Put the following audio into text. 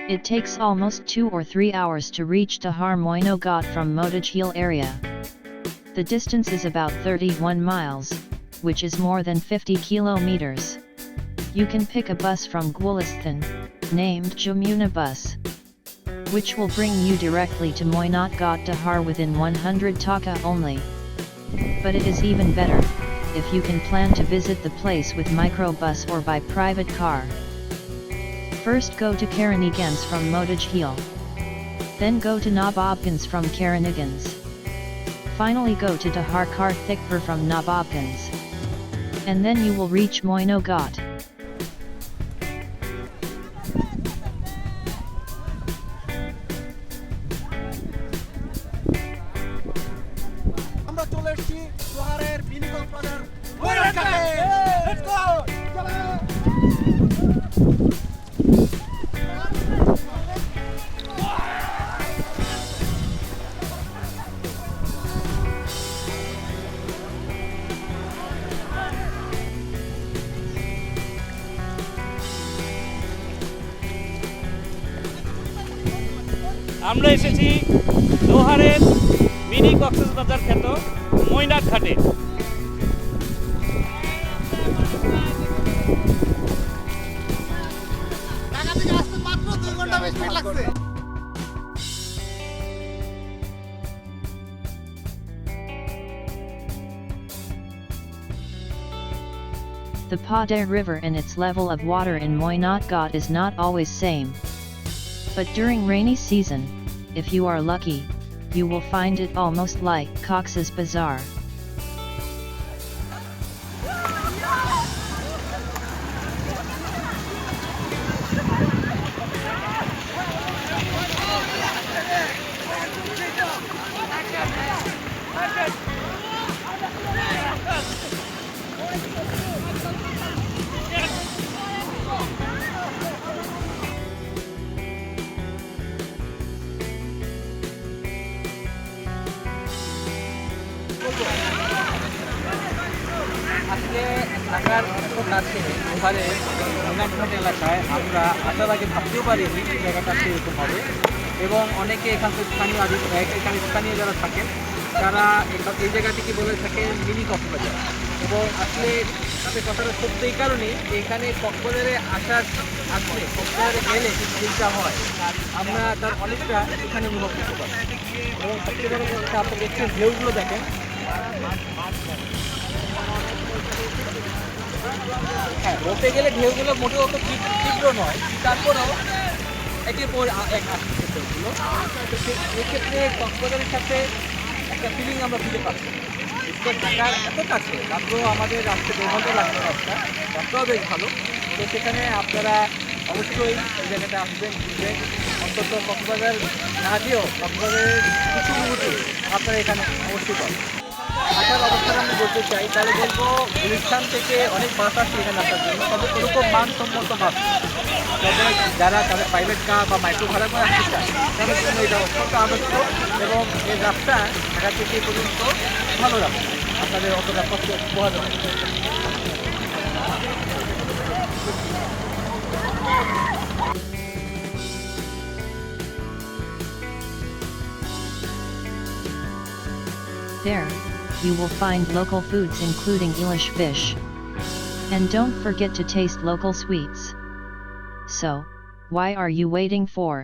It takes almost 2 or 3 hours to reach Tahar Moino Ghat from Motijheel area. The distance is about 31 miles, which is more than 50 kilometers. You can pick a bus from Gulistan, named Jamuna Bus, which will bring you directly to Moinat Ghat Tahar within 100 taka only. But it is even better, if you can plan to visit the place with microbus or by private car. First go to Karanigans from Motijheel. Then go to Nababganj from Karanigans. Finally go to Tahar Karthikpur from Nababganj. And then you will reach Moino Ghat. আমরা এসেছি লোহারের mini Cox's Bazar খ্যাত মৈনাক ঘাটে। The Padar River and its level of water in Moinat Ghat is not always same. But during rainy season, if you are lucky, you will find it almost like Cox's Bazar. আজকে ঢাকার এত কাছে ওখানে মৈনাকঘাট এলাকায় আমরা আসার আগে ভাবতেও পারিনি জায়গাটা সেরকম হবে, এবং অনেকে এখানকার স্থানীয় যারা থাকেন তারা এই জায়গাটিকে বলে থাকেন মিনি কক্সবাজার। এবং আসলে তাদের কথাটা সত্য এই কারণে এখানে কক্সবাজারে কক্সবাজারে গেলে যে ফিলটা হয় আমরা তার অনেকটা এখানে অনুভব করতে পারি। এবং সবচেয়ে বড় কথা আপনি দেখছেন ঢেউগুলো দেখেন, হ্যাঁ বলতে গেলে ঢেউগুলো মোটেও অত তীব্র নয়, তারপরেও একের পর এক আসছে ঢেউগুলো। তো এক্ষেত্রে কক্সবাজারের সাথে একটা ফিলিং আমরা দিতে পারছি। ঢাকার এত কাছে, মাত্র আমাদের আসতে 2 ঘন্টা লাগবে রাস্তাও বেশ ভালো। তো সেখানে আপনারা অবশ্যই এই জায়গাটা আসবেন, ঘুরবেন, অন্তত কক্সবাজার না দিয়েও কক্সবাজারের কিছু মুহূর্তে আপনারা এখানে অবশ্যই পাবেন। আসার অবস্থান আমি বলতে চাই, তাহলে বলবো গুলিস্তান থেকে অনেক বাস আসছে এখানে আসার জন্য, তবে ওরকম মানসম্মত বাস, তবে যারা তাদের প্রাইভেট কার বা মাইক্রো ভাড়া করে আসতে চায় তাদের জন্য এটা অত্যন্ত আবশ্যক। এবং এই রাস্তা ঢাকা থেকে পর্যন্ত ভালো রাখবে, আপনাদের অতটা কষ্ট পোহাতে হবে। There, you will find local foods including Ilish fish. And don't forget to taste local sweets. So, why are you waiting for?